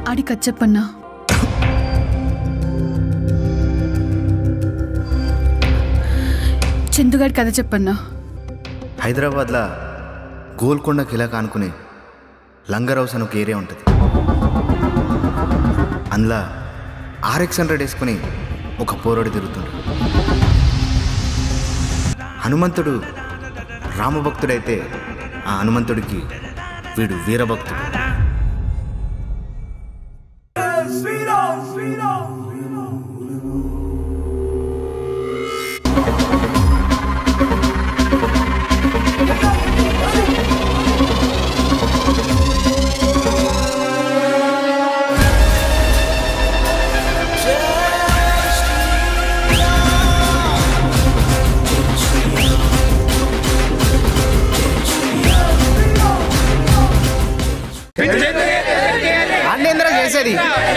ఆడి కథ చెప్పన్నా. చందుగాడి కథ చెప్పన్నా. హైదరాబాద్లో గోల్కొండ కిలా కానుకునే లంగర్ హౌస్ అని ఒక ఏరియా ఉంటుంది. అందులో RX-100 వేసుకుని ఒక పోరాడు తిరుగుతుండు. హనుమంతుడు రామభక్తుడైతే ఆ హనుమంతుడికి వీడు వీరభక్తుడు.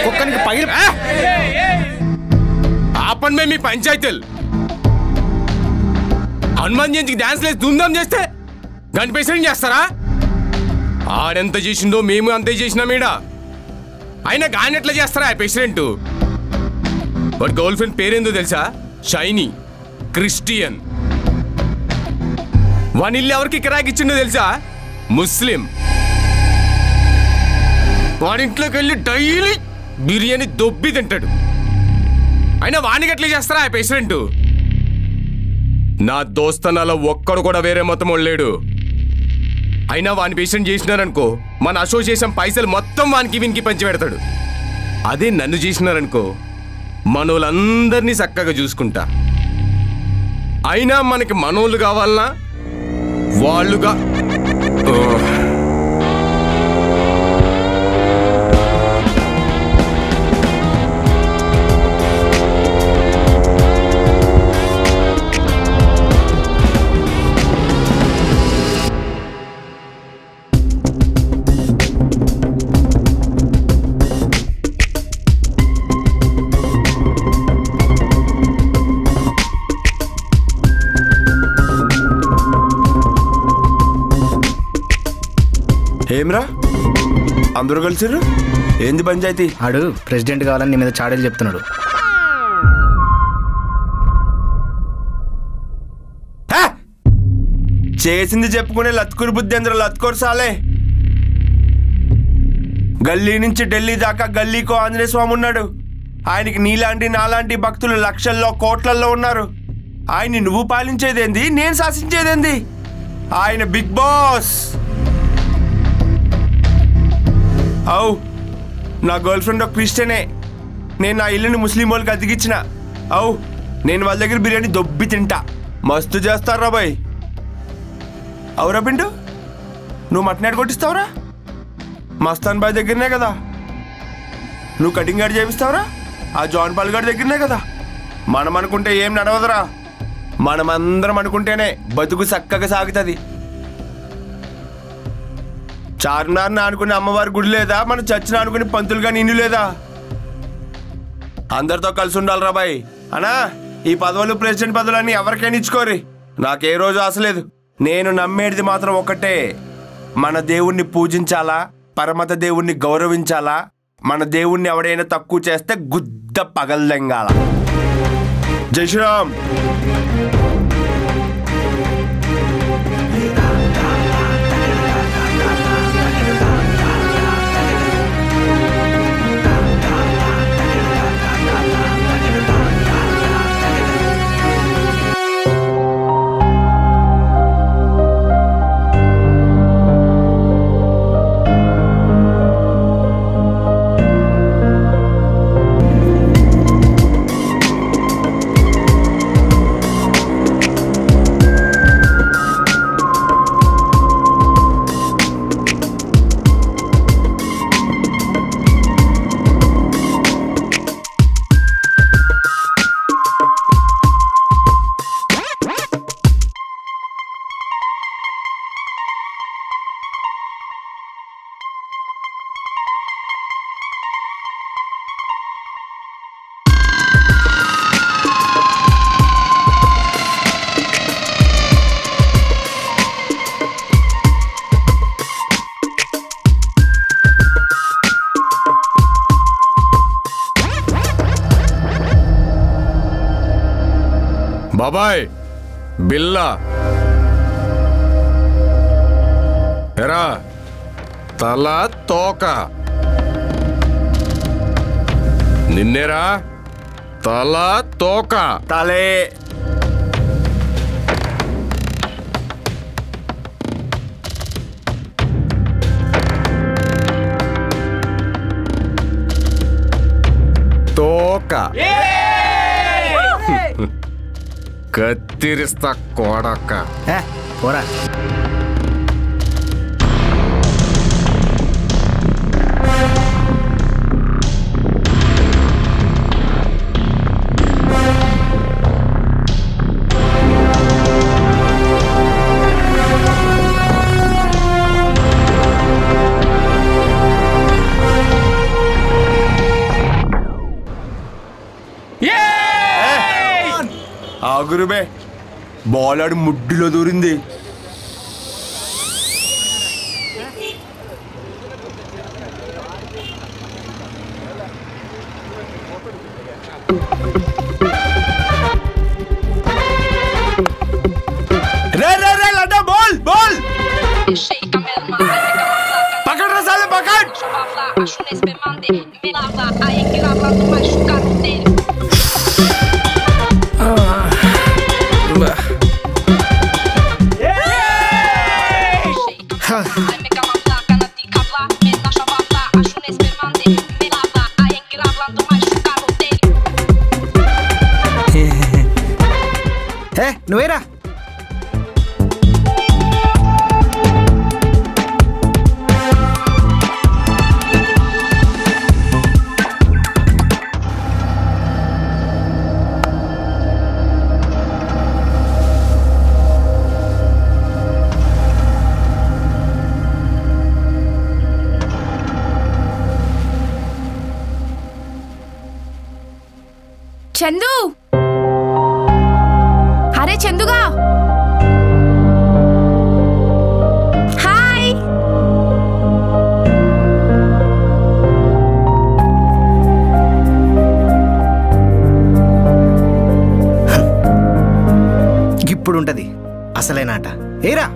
కుక్కనికి పైలు ఆపన్ మే మీ పంచాయతీలు హనుమాన్ జయంతికి డాన్స్ లేసి ధూమ్ధాం చేస్తే గంట పేషెంట్ చేస్తారా? ఆడెంత చేసిందో మేము అంతే చేసినాం. ఈడ అయినా గాని ఎట్లా చేస్తారా ఆ పేషెంట్? వాడి గర్ల్ ఫ్రెండ్ పేరేందో తెలుసా? Shiny, Christian. వాని ఇల్లు ఎవరికి కిరాకి ఇచ్చిండో తెలుసా? ముస్లిం. వాడింట్లోకి వెళ్ళి డైలీ బిర్యానీ దొబ్బి తింటాడు. అయినా వానికి ఎట్లా చేస్తారా ఆ పేషెంట్? నా దోస్తనాలో ఒక్కడు కూడా వేరే మతం లేడు. అయినా వాని పేషెంట్ చేసినారనుకో మన అసోసియేషన్ పైసలు మొత్తం వానికి వీనికి పంచి పెడతాడు. అదే నన్ను చేసినారనుకో మనోళ్ళందరినీ చక్కగా చూసుకుంటా. అయినా మనకి మనోళ్ళు కావాలన్నా వాళ్ళుగా ఏమ్రా అందరూ కలిసిర్రు? ఏంది పంచాయతీ? ఆడు ప్రెసిడెంట్ కావాలని నీ మీద చాడీలు చెప్తున్నాడు. చేసింది చెప్పుకునే లత్కూరు బుద్ధి అందరూ లత్కోరు సాలే. గల్లీ నుంచి ఢిల్లీ దాకా గల్లీకో ఆంజనేయ స్వామి ఉన్నాడు. ఆయనకి నీలాంటి నాలాంటి భక్తులు లక్షల్లో కోట్లల్లో ఉన్నారు. ఆయన్ని నువ్వు పాలించేదేంది, నేను శాసించేదేంది? ఆయన బిగ్ బాస్. అవు నా గర్ల్ ఫ్రెండ్ ఒక క్రిస్టియనే. నేను నా ఇల్లుని ముస్లిం వాళ్ళకి అతికిచ్చిన. అవు నేను వాళ్ళ దగ్గర బిర్యానీ దొబ్బి తింటా. మస్తు చేస్తారా బాయ్. అవురా పిండు, నువ్వు మటన్ యాడ్ కొట్టిస్తావురా? మస్తాన్ బాయ్ దగ్గరనే కదా. నువ్వు కటింగ్ యాడ్ చేపిస్తావురా? ఆ జాన్ పాల్ గారి దగ్గరనే కదా. మనం అనుకుంటే ఏం నడవదురా. మనమందరం అనుకుంటేనే బతుకు చక్కగా సాగుతుంది. చార్మినార్ని అనుకునే అమ్మవారి గుడి లేదా? మన చర్చిని అనుకునే పంతులుగా నిన్ను లేదా? అందరితో కలిసి ఉండాలిరా బాయ్. అనా ఈ పదవులు ప్రెసిడెంట్ పదవులన్నీ ఎవరికైనా ఇచ్చుకోరి. నాకే రోజు ఆశలేదు. నేను నమ్మేది మాత్రం ఒకటే, మన దేవుణ్ణి పూజించాలా, పరమత దేవుణ్ణి గౌరవించాలా. మన దేవుణ్ణి ఎవడైనా తక్కువ చేస్తే గుద్ద పగలదెంగాల. జై శ్రీరామ్. బాబాయ్ బిల్లా ఎరా తల తోక నిన్నేరా తల తోక తలే తోక కత్తిరిస్తా కొడక పోరా. ఆగురుబే బాల్ ఆడు ముడ్డులో దూరింది. రే రే రే లడ్డా బాల్ బాల్ పకడ్ రా సాలే పకడ్. నువ్వేరా చందు, అరే చందుగా, హాయ్. ఇప్పుడు ఉంటది అసలైన ఆట. ఏరా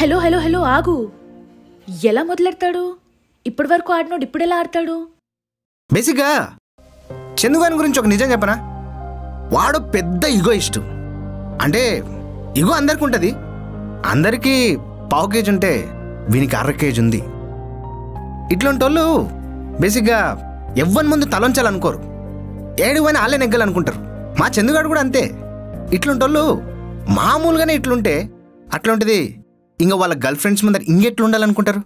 హలో హలో హలో ఆగు. ఎలా మొదలెడతాడు? ఇప్పటి వరకు ఆడినోడు ఇప్పుడు ఎలా ఆడతాడు? బేసిక్గా చందుగాని గురించి ఒక నిజం చెప్పనా? వాడు పెద్ద ఈగోయిస్టు. అంటే ఈగో అందరికి ఉంటుంది. అందరికీ పావు కేజీ ఉంటే వీనికి 1/2 కేజీ ఉంది. ఇట్లాంటి వాళ్ళు బేసిక్గా ఎవ్వరి ముందు తలంచాలనుకోరు. ఏడువని వాళ్ళే నెగ్గాలనుకుంటారు. మా చందుగాడు కూడా అంతే. ఇట్లాంటి వాళ్ళు మామూలుగానే ఇట్లుంటే అట్లాంటిది ఇంకా వాళ్ళ గర్ల్ ఫ్రెండ్స్ ముందర ఇంకెట్లు ఉండాలనుకుంటారు.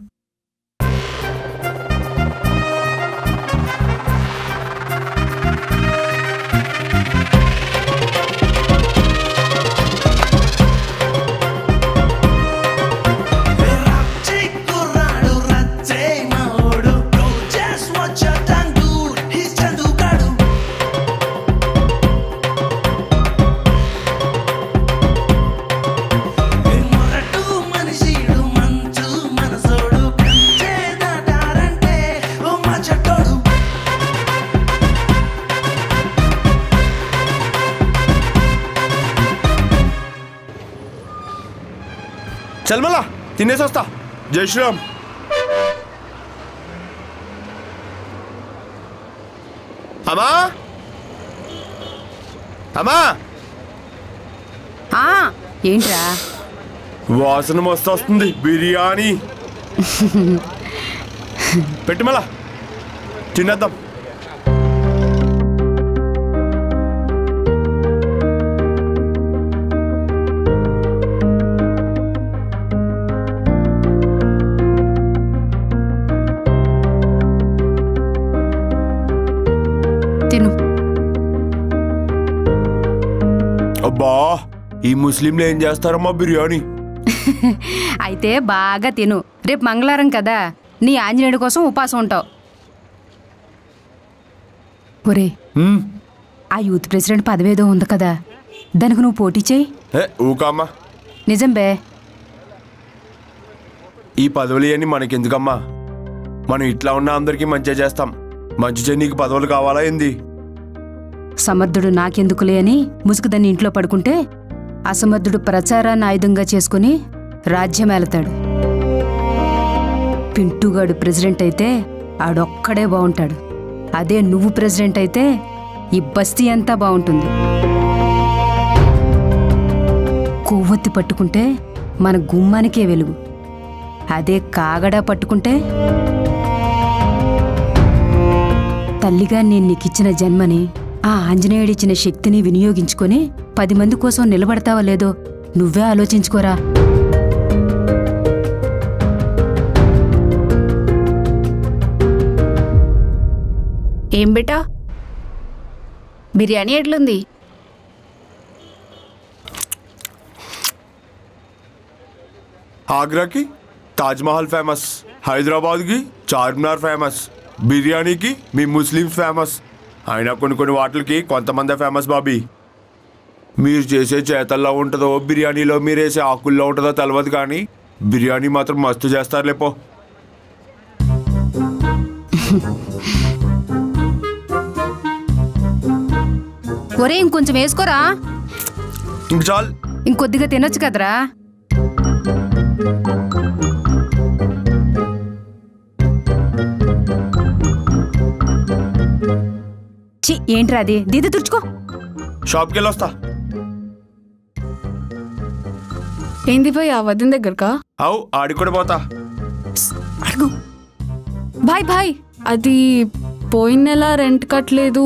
చల్మలా తినేసి వస్తా. జై శ్రీరామ్. అమ్మా అమ్మా ఏంట్రా వాసన మస్తు వస్తుంది. బిర్యానీ పెట్టి మళ్ళా తినేద్దాం. అబ్బా ఈ ముస్లింలు ఏం చేస్తారమ్మా బిర్యానీ. అయితే బాగా తిను. రేపు మంగళవారం కదా, నీ ఆంజనేయుడి కోసం ఉపాసం ఉంటావు. ఒరే, ఆ యూత్ ప్రెసిడెంట్ పదవేదో ఉంది కదా, దానికి నువ్వు పోటీ చేయి. ఊకమ్మా. నిజం బే. ఈ పదవులు ఇవన్నీ మనకెందుకమ్మా? మనం ఇట్లా ఉన్న అందరికీ మంచిగా చేస్తాం. మంచి చేయి. నీకు పదవులు కావాలా ఏంది? సమర్థుడు నాకెందుకులే అని ముసుగు దాన్ని ఇంట్లో పడుకుంటే అసమర్థుడు ప్రచారాన్ని ఆయుధంగా చేసుకుని రాజ్యం ఏలతాడు. పింటూగాడు ప్రెసిడెంట్ అయితే ఆడొక్కడే బాగుంటాడు. అదే నువ్వు ప్రెసిడెంట్ అయితే ఈ బస్తీ అంతా బాగుంటుంది. కొవ్వొత్తి పట్టుకుంటే మన గుమ్మానికే వెలుగు. అదే కాగడా పట్టుకుంటే తల్లిగా నేను నీకిచ్చిన జన్మని, ఆ ఆంజనేయుడిచ్చిన శక్తిని వినియోగించుకొని 10 మంది కోసం నిలబడతావా లేదో నువ్వే ఆలోచించుకోరా. ఏం బేటా, బిర్యానీ ఎట్లుంది? ఆగ్రాకి తాజ్మహల్ ఫేమస్, హైదరాబాద్కి చార్మినార్ ఫేమస్, బిర్యానీకి మీ ముస్లిం ఫేమస్. అయినా కొన్ని వాటికి కొంతమంది ఫేమస్ బాబీ. మీరు చేసే చేతల్లో ఉంటుందో, బిర్యానీలో మీరు వేసే ఆకుల్లో ఉంటుందో తెలియదు, కానీ బిర్యానీ మాత్రం మస్తు చేస్తారు లేపో. ఒరే ఇంకొంచెం వేసుకోరా. ఇంక చాలు. ఇంకొద్దిగా తినొచ్చు కదరా. చి ఏంట్రా అది? దీది తుడుచుకో. షాప్కి వెళ్ళొస్తా. ఏంది భాయ్ ఆ వదిన దగ్గరకా? అవు ఆడికి కూడా పోతా. అడుగు. భాయ్ అది పోయిన నెల రెంట్ కట్టలేదు,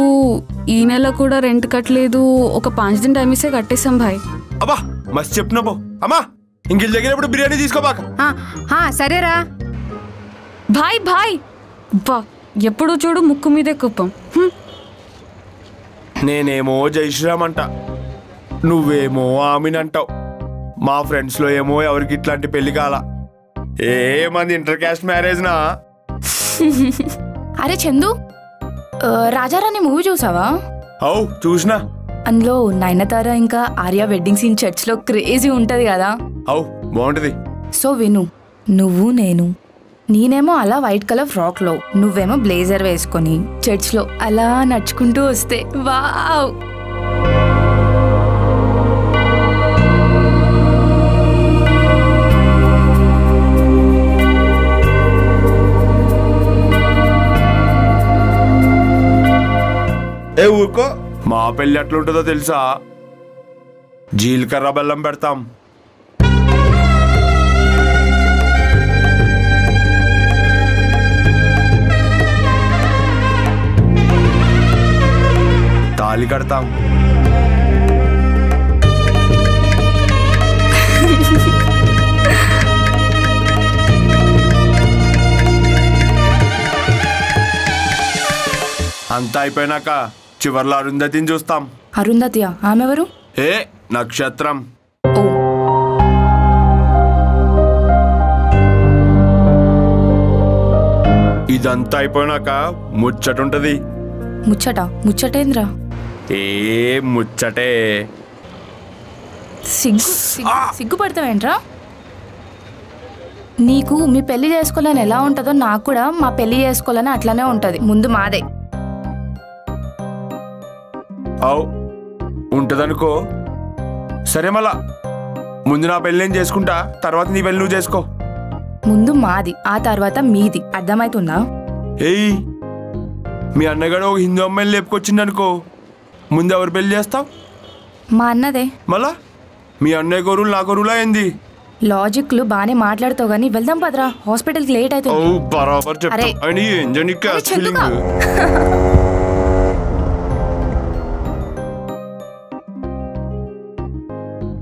ఈ నెల కూడా రెంట్ కట్టలేదు. ఒక 5 दिन టైం ఇస్తే కట్టేస్తాం భాయ్. అబ్బా మస్తు చెప్పినా పో. అమ్మా ఇంక దగ్గరప్పుడు బిర్యానీ తీసుకోబాక. సరేరా. భాయ్ బా ఎప్పుడు చూడు ముక్కు మీదే కుప్పం. నేనేమో జైశ్రీరామ్ అంట, నువ్వేమో ఆమెను అంటావు. మా ఫ్రెండ్స్లో ఏమో ఎవరికి ఇట్లాంటి పెళ్లి కాల. ఏమంది ఇంటర్ క్యాస్ట్ మ్యారేజ్ నా? అరే చందు, రాజారాణి మూవీ చూసావా? అవు చూసినా. అందులో నయనతార ఇంకా ఆర్య వెడ్డింగ్ సీన్ చర్చ్ లో క్రేజీ ఉంటది కదా. అవు బాగుంటది. సో విను, నువ్వు నేనేమో అలా వైట్ కలర్ ఫ్రాక్ లో, నువ్వేమో బ్లేజర్ వేసుకొని చర్చ్ లో అలా నడుచుకుంటూ వస్తే వావ్. ఏ ఊరుకో. మా పెళ్ళి ఎట్లుంటుందో తెలుసా? జీలకర్ర బెల్లం పెడతాం. తాళి కడతాం. అంతా అయిపోయినాక చివర్లో అరుంధతిని చూస్తాం. అరుంధతియా? ఆమెవరు? ఏ నక్షత్రం. ఓ, ఇదంతా అయిపోయినాక ముచ్చటుంటది. ముచ్చటేంద్రా? ఏ ముచ్చటే. సిగ్గుపడతావేంట్రా? నీకు మీ పెళ్లి చేసుకోవాలని ఎలా ఉంటుందో నాకు కూడా మా పెళ్లి చేసుకోవాలని అట్లానే ఉంటది. ముందు మాదే. అవు ఉంటదనుకో. సరే మళ్ళా ముందు నా పెళ్ళి నేను చేసుకుంటా, తర్వాత నీ పెళ్ళి నువ్వు చేసుకో. ముందు మాది, ఆ తర్వాత మీది. అర్థమవుతుందా? ఏయ్ మీ అన్నగాడు ఒక హిందూ అమ్మాయిని లేపుకొచ్చిందనుకో, ముందు ఎవరు పెళ్లి చేస్తావు? మా అన్నదే. మళ్ళా మీ అన్నయ్య గోరులు నా గోరులా ఏంది? లాజిక్లు బానే మాట్లాడుతావు గానీ వెళ్దాం పదరా, హాస్పిటల్కి లేట్ అవుతుంది. బరాబర్ చెప్తా. అని ఏంజని క్యాస్ట్ ఫీలింగ్.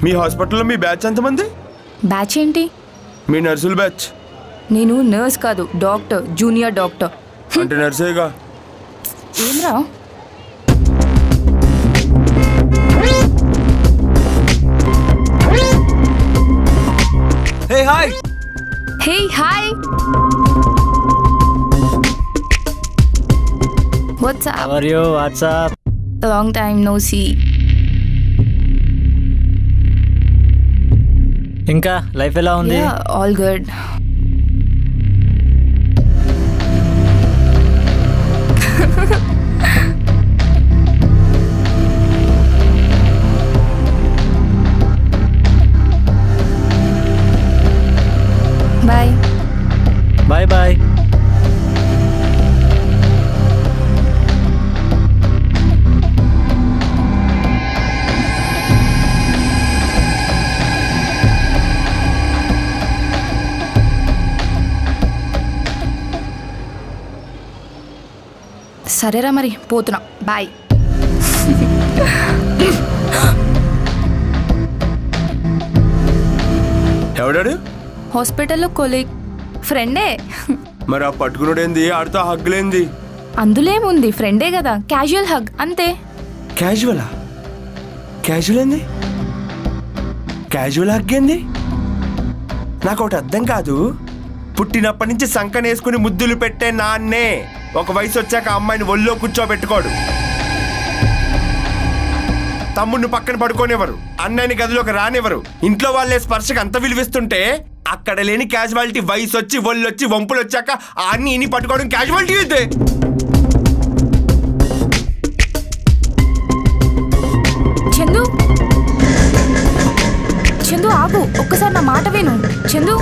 మీ హాస్పిటల్లో మీ బ్యాచ్ ఎంతమంది? బ్యాచ్ ఏంటి? మీ నర్సుల బ్యాచ్. నేను నర్స్ కాదు, డాక్టర్, జూనియర్ డాక్టర్. అంటే నర్సేగా. ఏమ్రా? Hey, hi. Hey, hi. What's up? How are you? What's up? A long time no see. ఇంకా లైఫ్ ఎలా ఉంది? Yeah, all good. సరేరా మరి పోతున్నా, బాయ్. ఎవడాడు? హాస్పిటల్లో కొలీగ్, ఫ్రెండే. మరి ఆ పట్టుకున్నాడేంది, ఆడితో హగ్గులేంది? అందులో ఏముంది, ఫ్రెండే కదా, క్యాజువల్ హగ్ అంతే. క్యాజువలా? క్యాజువల్ ఏంది? క్యాజువల్ హగ్ ఏంది? నాకు ఒకటి అర్థం కాదు. పుట్టినప్పటి నుంచి సంకనేసుకుని ముద్దులు పెట్టే నాన్నే ఒక వయసు వచ్చాక అమ్మాయిని ఒళ్ళో కూర్చోబెట్టుకోడు. తమ్ముడిని పక్కన పడుకోనివ్వరు, అన్నయ్యని గదిలోకి రానివ్వరు. ఇంట్లో వాళ్ళే స్పర్శకు అంత విలువిస్తుంటే అక్కడ లేని క్యాజువాలిటీ వయసు వచ్చి ఒళ్ళొచ్చి వంపులు వచ్చాక అన్ని ఇన్ని పట్టుకోవడం క్యాజువాలిటీ అయితే. చందు, చందు ఆగు, ఒక్కసారి నా మాట విను. చందు,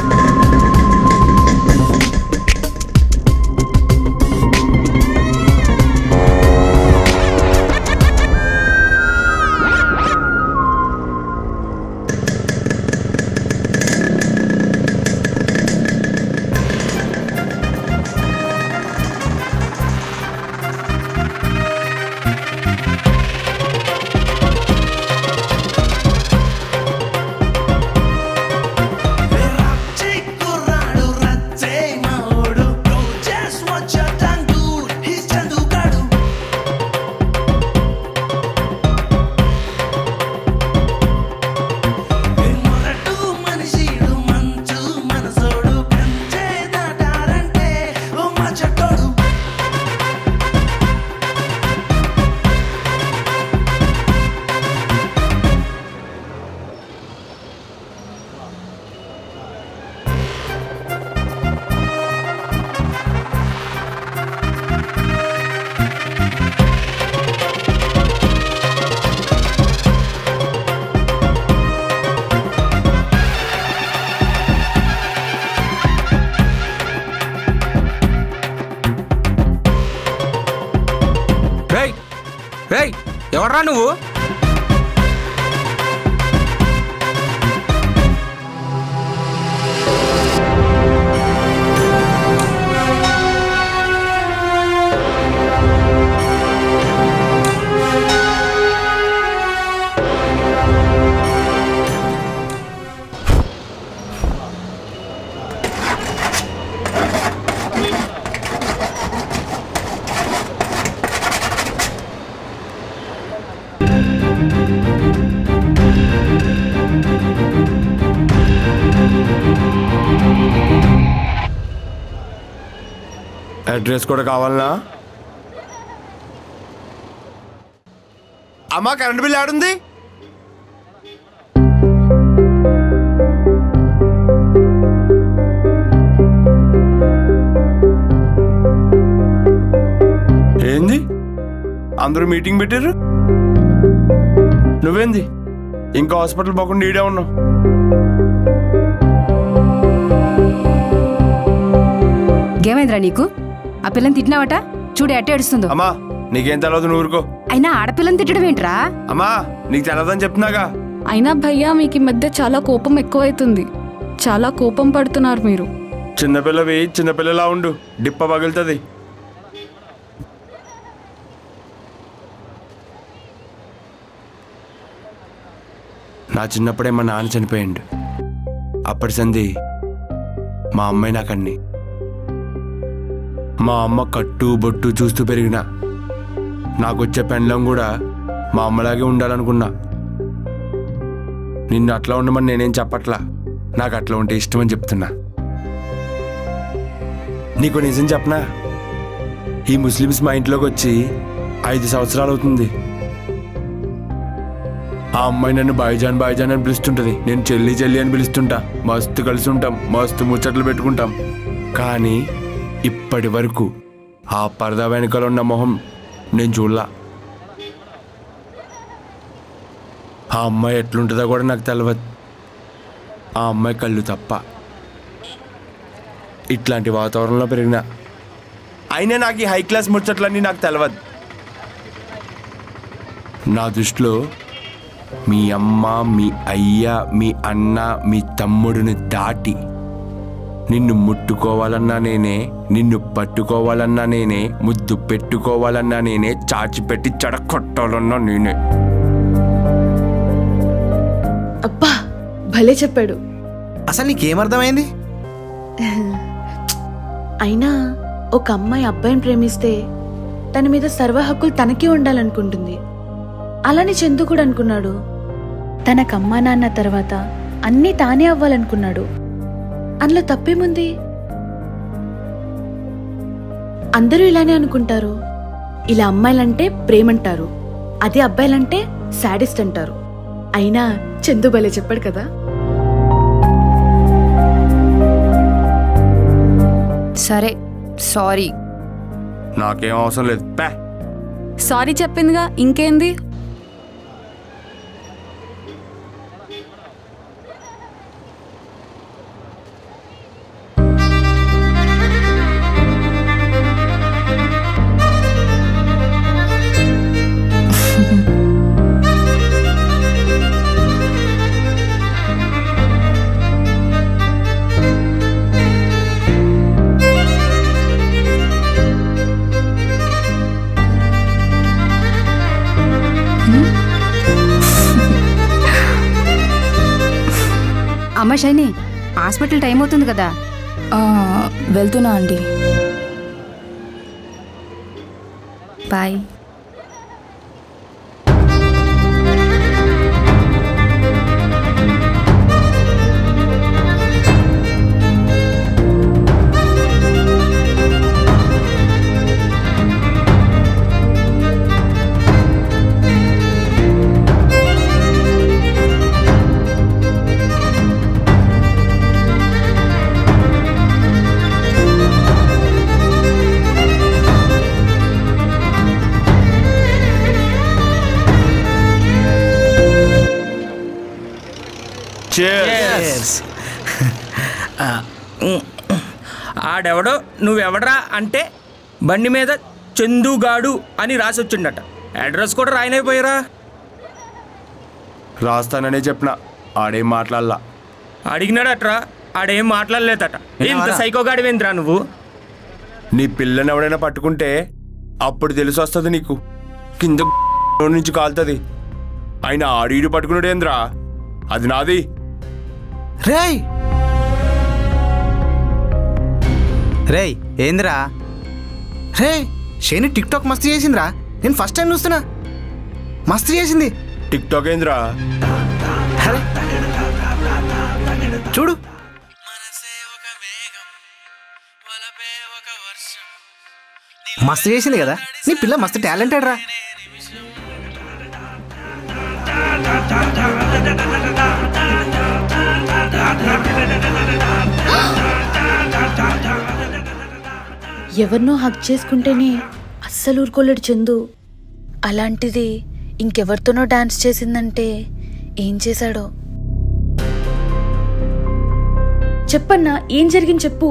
ఎవర్రా నువ్వు? అడ్రస్ కూడా కావాలనా? అమ్మా కరెంట్ బిల్ ఆడుంది? ఏంది అందరూ మీటింగ్ పెట్టారు, నువ్వేంది ఇంకా హాస్పిటల్ పోకుండా ఈడే ఉన్నావు? ఏమైందిరా నీకు? ఆ పిల్లని తిట్టినావట, చూడు ఎట్ట ఏడుస్తుందో. అమ్మా నీకేం తెలవదు, నువ్వు ఊరుకో. అయినా ఆడపిల్లని తిట్టడం ఏంట్రా? అమ్మా నీకు తెలవదని చెప్తున్నాగా. అయినా భయ్యా మీకు ఈ మధ్య చాలా కోపం ఎక్కువైతుంది, చాలా కోపం పడుతున్నారు మీరు. చిన్నపిల్లవి చిన్నపిల్లలా ఉండు, డిప్ప పగులుతుంది. నా చిన్నప్పుడే మా నాన్న చనిపోయిండు. అప్పటి సంది మా అమ్మాయి నాకన్ని. మా అమ్మ కట్టు బొట్టు చూస్తూ పెరిగిన. నాకొచ్చే పెండ్లం కూడా మా అమ్మలాగే ఉండాలనుకున్నా. నిన్ను అట్లా ఉండమని నేనేం చెప్పట్లా, నాకు అట్లా ఉంటే ఇష్టమని చెప్తున్నా. నీకు నిజం చెప్పనా, ఈ ముస్లిమ్స్ మా ఇంట్లోకి వచ్చి 5 సంవత్సరాలు అవుతుంది. ఆ అమ్మాయి నన్ను బాయిజాన్ బాయిజాన్ అని పిలుస్తుంటుంది, నేను చెల్లి చెల్లి అని పిలుస్తుంటా. మస్తు కలిసి ఉంటాం, మస్తు ముచ్చట్లు పెట్టుకుంటాం. కానీ ఇప్పటి వరకు ఆ పరదా వెనుకలో ఉన్న మొహం నేను చూడలా. ఆ అమ్మాయి ఎట్లుంటుందో కూడా నాకు తెలియదు. ఆ అమ్మాయి కళ్ళు తప్ప. ఇట్లాంటి వాతావరణంలో పెరిగిన. అయినా నాకు ఈ హై క్లాస్ ముచ్చట్లన్నీ నాకు తెలియదు. నా దృష్టిలో మీ అమ్మ, మీ అయ్య, మీ అన్న, మీ తమ్ముడిని దాటి నిన్ను ముట్టుకోవాలన్నా నేనే, నిన్ను పట్టుకోవాలన్నా నేనే, ముద్దు పెట్టుకోవాలన్నా నేనే, చాచి పెట్టి చెడగొట్టాలన్నా నేనే. అబ్బా భలే చెప్పాడు. అసలు నీకేమర్థమైంది? అయినా ఒక అమ్మాయి అబ్బాయిని ప్రేమిస్తే తన మీద సర్వ హక్కులు తనకే ఉండాలనుకుంటుంది. అలానే చందు కూడా అనుకున్నాడు. తనకమ్మా నాన్న తర్వాత అన్నీ తానే అవ్వాలనుకున్నాడు. అందులో తప్పేముంది? అందరూ ఇలానే అనుకుంటారు. ఇలా అమ్మాయిలంటే ప్రేమంటారు, అదే అబ్బాయిలంటే సాడిస్ట్ అంటారు. అయినా చందు భలే చెప్పాడు కదా. సరే సారీ. నాకేం అవసరం లేదు. సారీ చెప్పిందిగా, ఇంకేంది? అమ్మ షైని, హాస్పిటల్ టైం అవుతుంది కదా. వెళ్తున్నా అండి. బాయ్. ఆడెవడో నువ్వెవడరా అంటే బండి మీద చందుగాడు అని రాసి వచ్చిండట. అడ్రస్ కూడా రాయనైపోయారా? రాస్తాననే చెప్పిన, ఆడేం మాట్లాడలా. అడిగినాడట్రా, ఆడేం మాట్లాడలేదట. ఇంత సైకోగాడివేంద్రా నువ్వు? నీ పిల్లని ఎవడైనా పట్టుకుంటే అప్పుడు తెలిసి వస్తుంది నీకు, కింద నుంచి కాలుతుంది. ఆయన ఆడీడు పట్టుకున్నాడేంద్రా, అది నాది. రేయ్ రేయ్ ఏంద్రా? రే షేని టిక్ టాక్ మస్తు చేసిందిరా. నేను ఫస్ట్ టైం చూస్తున్నా. మస్తు చేసింది. టిక్ టాక్ ఏంద్రా? చూడు. మస్తు చేసింది కదా. నీ పిల్ల మస్తు టాలెంటెడ్ రా. ఎవరినో హక్ చేసుకుంటేనే అస్సలు ఊరుకోలేడు చందు. అలాంటిది ఇంకెవరితోనో డాన్స్ చేసిందంటే ఏం చేశాడో. చెప్పన్నా, ఏం జరిగింది చెప్పు.